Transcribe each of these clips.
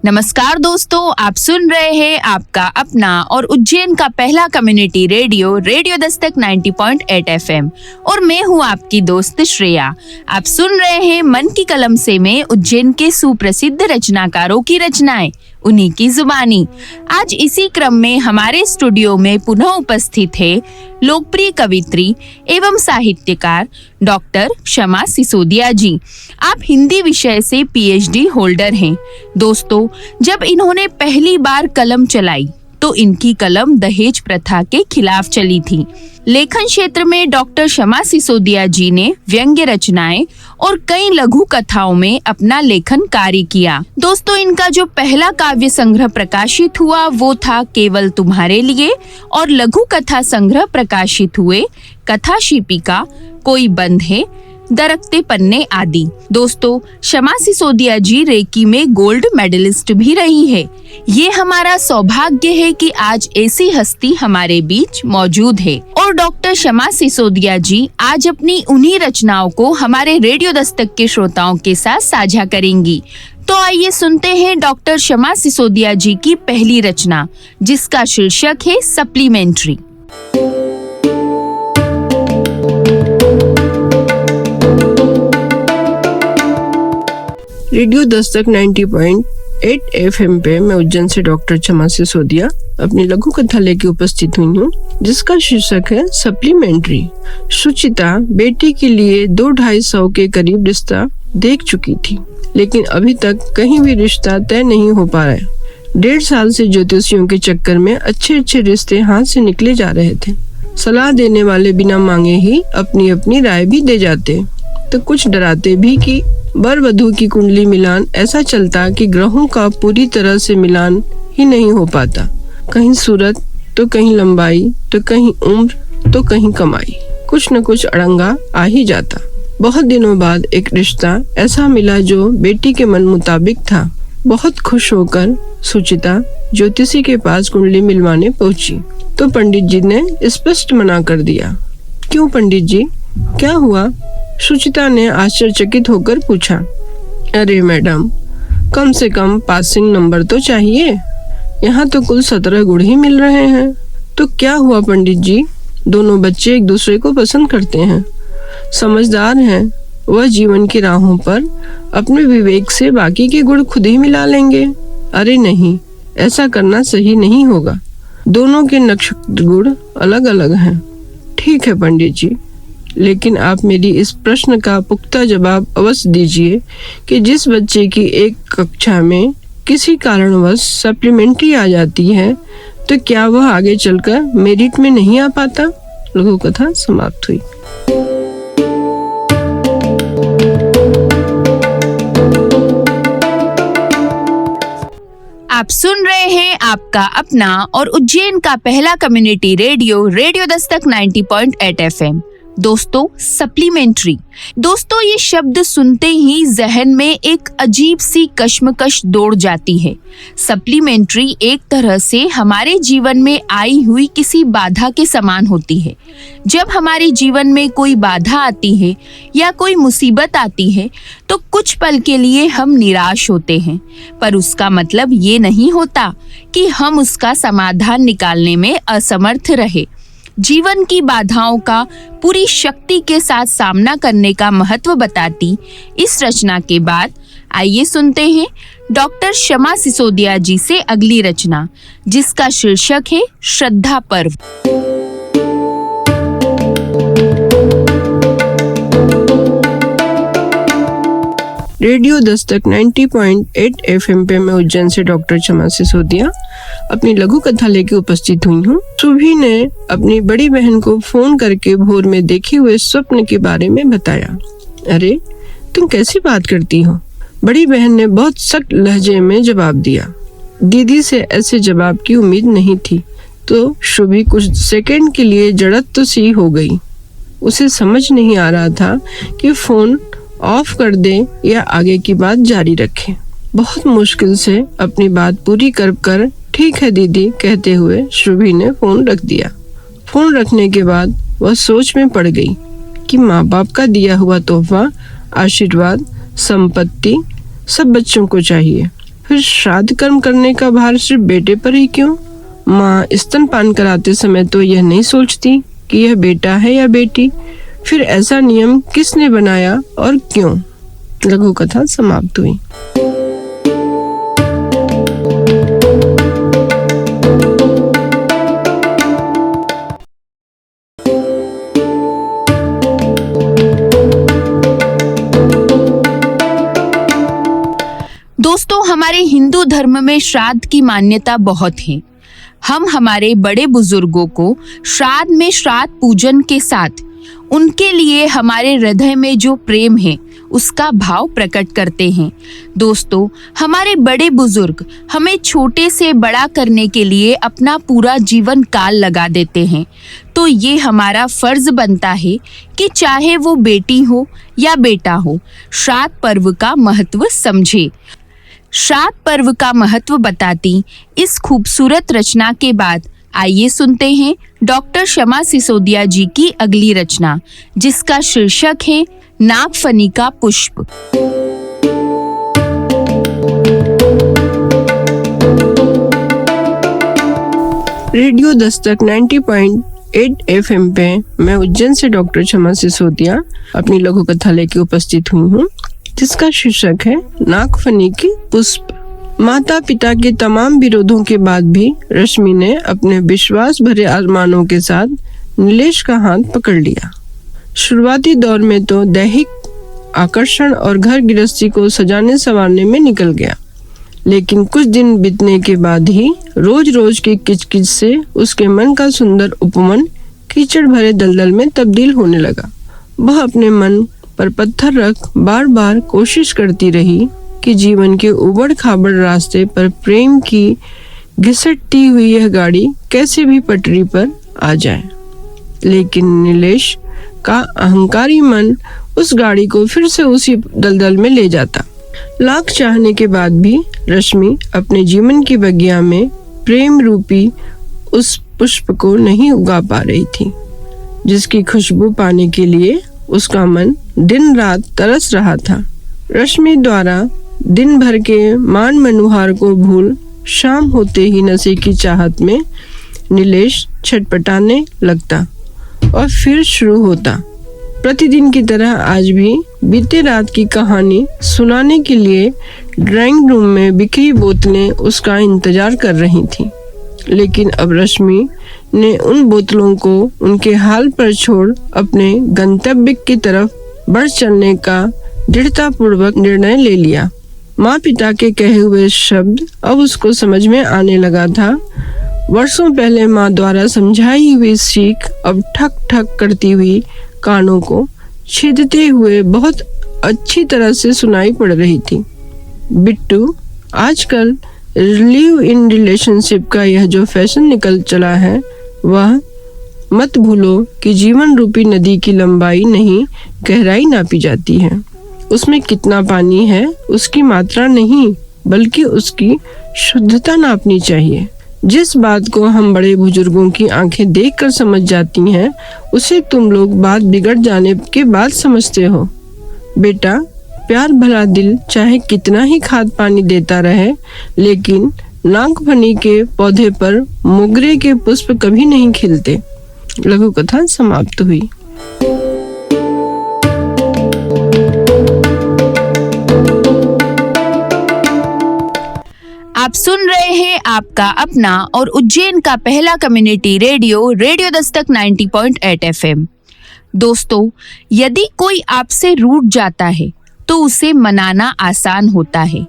नमस्कार दोस्तों, आप सुन रहे हैं आपका अपना और उज्जैन का पहला community radio radio Dastak 90.8 FM और मैं हूं आपकी दोस्त श्रेया। आप सुन रहे हैं मन की कलम से में उज्जैन के सुप्रसिद्ध रचनाकारों की रचनाएं, उन्हीं की जुबानी। आज इसी क्रम में हमारे स्टूडियो में पुनः उपस्थित है लोकप्रिय कवित्री एवं साहित्यकार डॉक्टर क्षमा सिसोदिया जी। आप हिंदी विषय से PhD होल्डर हैं। दोस्तों, जब इन्होंने पहली बार कलम चलाई तो इनकी कलम दहेज प्रथा के खिलाफ चली थी। लेखन क्षेत्र में डॉक्टर क्षमा सिसोदिया जी ने व्यंग्य रचनाएं और कई लघु कथाओं में अपना लेखन कार्य किया। दोस्तों, इनका जो पहला काव्य संग्रह प्रकाशित हुआ वो था केवल तुम्हारे लिए और लघु कथा संग्रह प्रकाशित हुए कथा शिपिका, कोई बंद है, दरकते पन्ने आदि। दोस्तों, क्षमा सिसोदिया जी रेकी में गोल्ड मेडलिस्ट भी रही है। ये हमारा सौभाग्य है कि आज ऐसी हस्ती हमारे बीच मौजूद है और डॉक्टर क्षमा सिसोदिया जी आज अपनी उन्हीं रचनाओं को हमारे रेडियो दस्तक के श्रोताओं के साथ साझा करेंगी। तो आइए सुनते हैं डॉक्टर क्षमा सिसोदिया जी की पहली रचना, जिसका शीर्षक है सप्लीमेंट्री। रेडियो दस्तक 90.8 FM पे मैं उज्जैन से डॉक्टर क्षमा सिसोदिया अपनी लघु कथा लेके उपस्थित हुई हूँ, जिसका शीर्षक है सप्लीमेंट्री। सुचिता बेटी के लिए 200-250 के करीब रिश्ता देख चुकी थी, लेकिन अभी तक कहीं भी रिश्ता तय नहीं हो पा रहा है। 1.5 साल से ज्योतिषियों के चक्कर में अच्छे रिश्ते हाथ से निकले जा रहे थे। सलाह देने वाले बिना मांगे ही अपनी अपनी राय भी दे जाते, तो कुछ डराते भी कि वर वधू की कुंडली मिलान ऐसा चलता कि ग्रहों का पूरी तरह से मिलान ही नहीं हो पाता। कहीं सूरत तो कहीं लंबाई, तो कहीं उम्र तो कहीं कमाई, कुछ न कुछ अड़ंगा आ ही जाता। बहुत दिनों बाद एक रिश्ता ऐसा मिला जो बेटी के मन मुताबिक था। बहुत खुश होकर सुचिता ज्योतिषी के पास कुंडली मिलवाने पहुंची तो पंडित जी ने स्पष्ट मना कर दिया। क्यों पंडित जी, क्या हुआ? सुचिता ने आश्चर्यचकित होकर पूछा। अरे मैडम, कम से कम पासिंग नंबर तो चाहिए। यहाँ तो कुल 17 गुण ही मिल रहे हैं। तो क्या हुआ पंडित जी? दोनों बच्चे एक दूसरे को पसंद करते हैं, समझदार हैं, वह जीवन की राहों पर अपने विवेक से बाकी के गुण खुद ही मिला लेंगे। अरे नहीं, ऐसा करना सही नहीं होगा। दोनों के नक्षत्र गुण अलग अलग हैं। ठीक है पंडित जी, लेकिन आप मेरी इस प्रश्न का पुख्ता जवाब अवश्य दीजिए कि जिस बच्चे की एक कक्षा में किसी कारणवश सप्लीमेंट्री आ जाती है तो क्या वह आगे चलकर मेरिट में नहीं आ पाता? लघु कथा समाप्त हुई। आप सुन रहे हैं आपका अपना और उज्जैन का पहला community radio radio Dastak 90.8 FM। दोस्तों, सप्लीमेंट्री। दोस्तों, ये शब्द सुनते ही जहन में एक अजीब सी कश्मकश दौड़ जाती है। सप्लीमेंट्री एक तरह से हमारे जीवन में आई हुई किसी बाधा के समान होती है। जब हमारे जीवन में कोई बाधा आती है या कोई मुसीबत आती है तो कुछ पल के लिए हम निराश होते हैं, पर उसका मतलब ये नहीं होता कि हम उसका समाधान निकालने में असमर्थ रहे। जीवन की बाधाओं का पूरी शक्ति के साथ सामना करने का महत्व बताती इस रचना के बाद आइए सुनते हैं डॉक्टर क्षमा सिसोदिया जी से अगली रचना, जिसका शीर्षक है श्रद्धा पर्व। रेडियो दस्तक 90.8 FM पे मैं उज्जैन से डॉक्टर क्षमा सिसोदिया अपनी लघु कथा लेके उपस्थित हुई हूँ। सुभी ने अपनी बड़ी बहन को फोन करके भोर में देखे हुए स्वप्न के बारे में बताया। अरे, तुम कैसी बात करती हो? बड़ी बहन ने बहुत सख्त लहजे में जवाब दिया। दीदी से ऐसे जवाब की उम्मीद नहीं थी, तो शुभी कुछ सेकंड के लिए जड़त सी हो गई। उसे समझ नहीं आ रहा था कि फोन ऑफ कर दे या आगे की बात जारी रखे। बहुत मुश्किल से अपनी बात पूरी कर ठीक है दीदी कहते हुए शुभी ने फोन रख दिया। फोन रखने के बाद वह सोच में पड़ गई कि माँ बाप का दिया हुआ तोहफा, आशीर्वाद, संपत्ति सब बच्चों को चाहिए, फिर श्राद्ध कर्म करने का भार सिर्फ बेटे पर ही क्यों? माँ स्तनपान कराते समय तो यह नहीं सोचती कि यह बेटा है या बेटी। फिर ऐसा नियम किसने बनाया और क्यों? लघु कथा समाप्त हुई। दोस्तों, हमारे हिंदू धर्म में श्राद्ध की मान्यता बहुत है। हम हमारे बड़े बुजुर्गों को श्राद्ध में श्राद्ध पूजन के साथ उनके लिए हमारे हृदय में जो प्रेम है उसका भाव प्रकट करते हैं। दोस्तों, हमारे बड़े बुजुर्ग हमें छोटे से बड़ा करने के लिए अपना पूरा जीवन काल लगा देते हैं। तो ये हमारा फर्ज बनता है कि चाहे वो बेटी हो या बेटा हो, श्राद्ध पर्व का महत्व समझे। श्राद्ध पर्व का महत्व बताती इस खूबसूरत रचना के बाद आइए सुनते हैं डॉक्टर शमा सिसोदिया जी की अगली रचना, जिसका शीर्षक है नागफनी का पुष्प। रेडियो दस्तक 90.8 FM पे मैं उज्जैन से डॉक्टर शमा सिसोदिया अपनी लघु कथा लेके उपस्थित हुई हूँ, जिसका शीर्षक है नागफनी के पुष्प। माता पिता के तमाम विरोधों के बाद भी रश्मि ने अपने विश्वास भरे अरमानों के साथ नीलेश का हाथ पकड़ लिया। शुरुआती दौर में तो दैहिक आकर्षण और घर गृहस्थी को सजाने संवारने में निकल गया, लेकिन कुछ दिन बीतने के बाद ही रोज रोज की किचकिच से उसके मन का सुंदर उपवन कीचड़ भरे दलदल में तब्दील होने लगा। वह अपने मन पर पत्थर रख बार बार कोशिश करती रही कि जीवन के उबड़ खाबड़ रास्ते पर प्रेम की घिसटती हुई यह गाड़ी कैसे भी पटरी पर आ जाए। लेकिन नीलेश का अहंकारी मन उस गाड़ी को फिर से उसी दलदल में ले जाता। लाख चाहने के बाद भी रश्मि अपने जीवन की बगिया में प्रेम रूपी उस पुष्प को नहीं उगा पा रही थी, जिसकी खुशबू पाने के लिए उसका मन दिन रात तरस रहा था। रश्मि द्वारा दिन भर के मान मनुहार को भूल शाम होते ही नशे की चाहत में नीलेश छटपटाने लगता और फिर शुरू होता। प्रतिदिन की तरह आज भी बीते रात की कहानी सुनाने के लिए ड्राइंग रूम में बिखरी बोतलें उसका इंतजार कर रही थीं। लेकिन अब रश्मि ने उन बोतलों को उनके हाल पर छोड़ अपने गंतव्य की तरफ बढ़ चलने का दृढ़तापूर्वक निर्णय ले लिया। माँ पिता के कहे हुए शब्द अब उसको समझ में आने लगा था। वर्षों पहले माँ द्वारा समझाई हुई सीख अब ठक ठक करती हुई कानों को छेदते हुए बहुत अच्छी तरह से सुनाई पड़ रही थी। बिट्टू, आजकल लिव इन रिलेशनशिप का यह जो फैशन निकल चला है, वह मत भूलो कि जीवन रूपी नदी की लंबाई नहीं गहराई नापी जाती है। उसमें कितना पानी है उसकी मात्रा नहीं, बल्कि उसकी शुद्धता नापनी चाहिए। जिस बात को हम बड़े बुजुर्गों की आंखें देखकर समझ जाती हैं, उसे तुम लोग बात बिगड़ जाने के बाद समझते हो। बेटा, प्यार भरा दिल चाहे कितना ही खाद पानी देता रहे, लेकिन नागफनी के पौधे पर मोगरे के पुष्प कभी नहीं खिलते। लघु कथा समाप्त हुई। आप सुन रहे हैं आपका अपना और उज्जैन का पहला community radio, radio Dastak 90.8 FM। दोस्तों, यदि कोई आपसे रूठ जाता है तो उसे मनाना आसान होता है,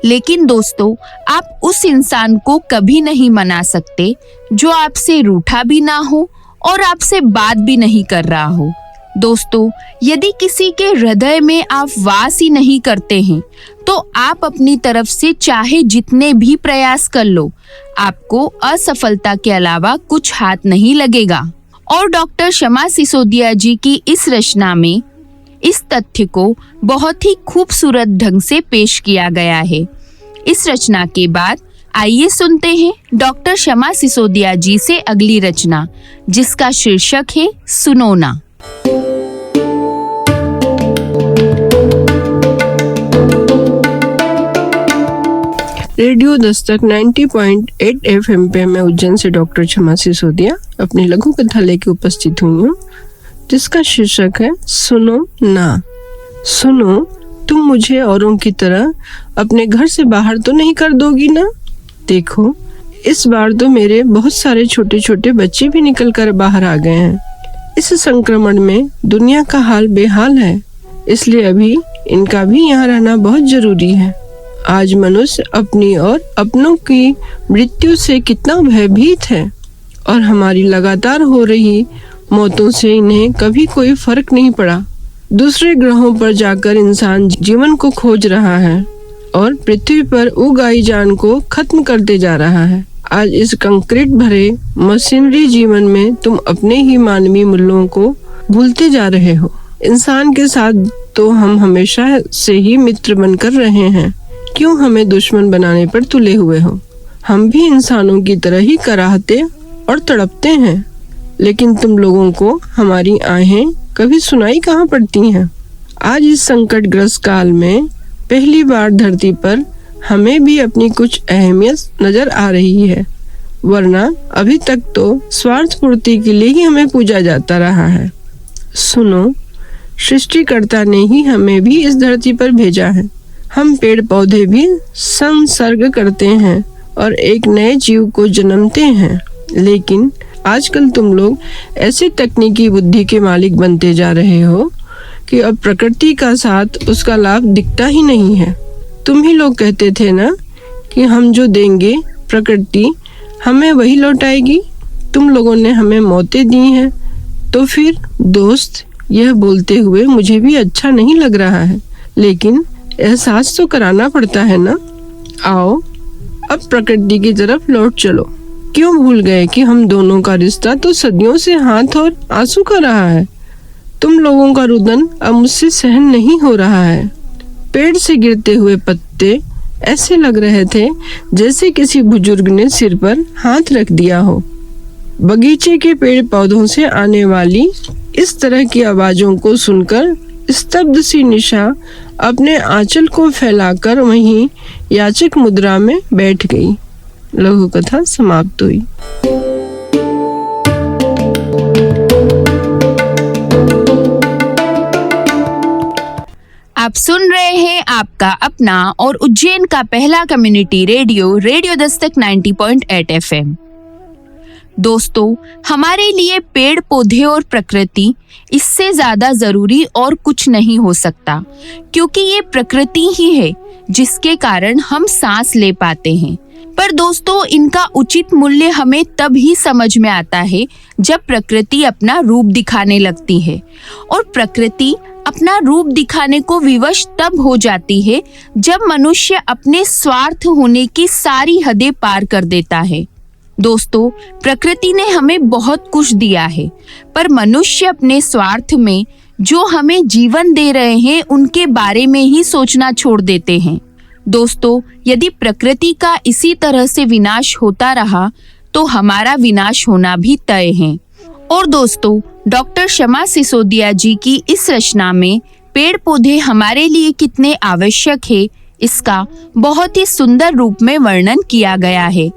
लेकिन दोस्तों, आप उस इंसान को कभी नहीं मना सकते जो आपसे रूठा भी ना हो और आपसे बात भी नहीं कर रहा हो। दोस्तों, यदि किसी के हृदय में आप वास ही नहीं करते हैं, तो आप अपनी तरफ से चाहे जितने भी प्रयास कर लो, आपको असफलता के अलावा कुछ हाथ नहीं लगेगा। और डॉक्टर शमा सिसोदिया जी की इस रचना में इस तथ्य को बहुत ही खूबसूरत ढंग से पेश किया गया है। इस रचना के बाद आइए सुनते हैं डॉक्टर शमा सिसोदिया जी से अगली रचना, जिसका शीर्षक है सुनोना। रेडियो दस्तक 90.8 FM पे मैं उज्जैन से डॉक्टर क्षमा सिसोदिया अपनी लघु कथा लेके उपस्थित हुई हूँ, जिसका शीर्षक है सुनो ना। सुनो, तुम मुझे औरों की तरह अपने घर से बाहर तो नहीं कर दोगी ना? देखो, इस बार तो मेरे बहुत सारे छोटे छोटे बच्चे भी निकल कर बाहर आ गए हैं। इस संक्रमण में दुनिया का हाल बेहाल है, इसलिए अभी इनका भी यहाँ रहना बहुत जरूरी है। आज मनुष्य अपनी और अपनों की मृत्यु से कितना भयभीत है और हमारी लगातार हो रही मौतों से इन्हें कभी कोई फर्क नहीं पड़ा। दूसरे ग्रहों पर जाकर इंसान जीवन को खोज रहा है और पृथ्वी पर उगाई जान को खत्म करते जा रहा है। आज इस कंक्रीट भरे मशीनरी जीवन में तुम अपने ही मानवीय मूल्यों को भूलते जा रहे हो। इंसान के साथ तो हम हमेशा से ही मित्र बनकर रहे हैं, क्यों हमें दुश्मन बनाने पर तुले हुए हो? हम भी इंसानों की तरह ही कराहते और तड़पते हैं, लेकिन तुम लोगों को हमारी आहें कभी सुनाई कहाँ पड़ती हैं। आज इस संकटग्रस्त काल में पहली बार धरती पर हमें भी अपनी कुछ अहमियत नजर आ रही है, वरना अभी तक तो स्वार्थ पूर्ति के लिए ही हमें पूजा जाता रहा है। सुनो, सृष्टिकर्ता ने ही हमें भी इस धरती पर भेजा है। हम पेड़ पौधे भी संसर्ग करते हैं और एक नए जीव को जन्मते हैं, लेकिन आजकल तुम लोग ऐसे तकनीकी बुद्धि के मालिक बनते जा रहे हो कि अब प्रकृति का साथ उसका लाभ दिखता ही नहीं है। तुम ही लोग कहते थे ना कि हम जो देंगे प्रकृति हमें वही लौटाएगी। तुम लोगों ने हमें मौतें दी हैं, तो फिर दोस्त, यह बोलते हुए मुझे भी अच्छा नहीं लग रहा है, लेकिन एहसास तो कराना पड़ता है ना। आओ, अब प्रकृति की तरफ लौट चलो। क्यों भूल गए कि हम दोनों का रिश्ता तो सदियों से हाथ और आंसू का रहा है। तुम लोगों का रुदन अब मुझसे सहन नहीं हो रहा है। पेड़ से गिरते हुए पत्ते ऐसे लग रहे थे जैसे किसी बुजुर्ग ने सिर पर हाथ रख दिया हो। बगीचे के पेड़ पौधों से आने वाली इस तरह की आवाजों को सुनकर स्तब्ध सी निशा अपने आंचल को फैलाकर वहीं याचक मुद्रा में बैठ गई। लघु कथा समाप्त हुई। आप सुन रहे हैं आपका अपना और उज्जैन का पहला community radio, radio Dastak 90.8 FM। दोस्तों, हमारे लिए पेड़ पौधे और प्रकृति इससे ज्यादा जरूरी और कुछ नहीं हो सकता, क्योंकि ये प्रकृति ही है जिसके कारण हम सांस ले पाते हैं। पर दोस्तों, इनका उचित मूल्य हमें तब ही समझ में आता है जब प्रकृति अपना रूप दिखाने लगती है, और प्रकृति अपना रूप दिखाने को विवश तब हो जाती है जब मनुष्य अपने स्वार्थ होने की सारी हदें पार कर देता है। दोस्तों, प्रकृति ने हमें बहुत कुछ दिया है, पर मनुष्य अपने स्वार्थ में जो हमें जीवन दे रहे हैं उनके बारे में ही सोचना छोड़ देते हैं। दोस्तों, यदि प्रकृति का इसी तरह से विनाश होता रहा तो हमारा विनाश होना भी तय है। और दोस्तों, डॉक्टर क्षमा सिसोदिया जी की इस रचना में पेड़ पौधे हमारे लिए कितने आवश्यक है, इसका बहुत ही सुंदर रूप में वर्णन किया गया है।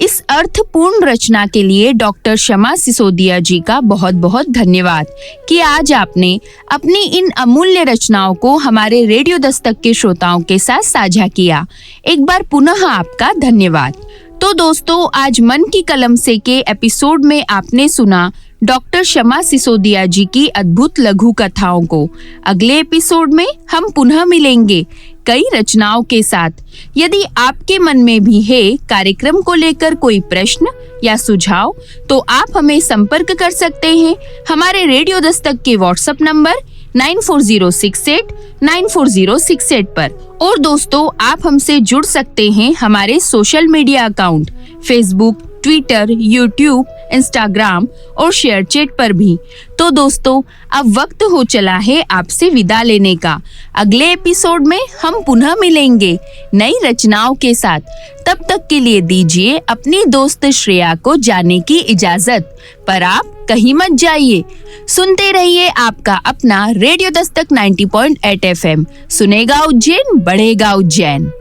इस अर्थपूर्ण रचना के लिए डॉक्टर क्षमा सिसोदिया जी का बहुत बहुत धन्यवाद कि आज आपने अपनी इन अमूल्य रचनाओं को हमारे रेडियो दस्तक के श्रोताओं के साथ साझा किया। एक बार पुनः आपका धन्यवाद। तो दोस्तों, आज मन की कलम से के एपिसोड में आपने सुना डॉक्टर क्षमा सिसोदिया जी की अद्भुत लघु कथाओं को। अगले एपिसोड में हम पुनः मिलेंगे कई रचनाओं के साथ। यदि आपके मन में भी है कार्यक्रम को लेकर कोई प्रश्न या सुझाव, तो आप हमें संपर्क कर सकते हैं हमारे रेडियो दस्तक के व्हाट्सएप नंबर 9406894068 पर। और दोस्तों, आप हमसे जुड़ सकते हैं हमारे social media account Facebook, Twitter, YouTube, Instagram और शेयर चैट पर भी। तो दोस्तों, अब वक्त हो चला है आपसे विदा लेने का। अगले एपिसोड में हम पुनः मिलेंगे नई रचनाओं के साथ। तब तक के लिए दीजिए अपनी दोस्त श्रेया को जाने की इजाजत, पर आप कहीं मत जाइए। सुनते रहिए आपका अपना रेडियो दस्तक 90.8 FM। सुनेगा उज्जैन, बढ़ेगा उज्जैन।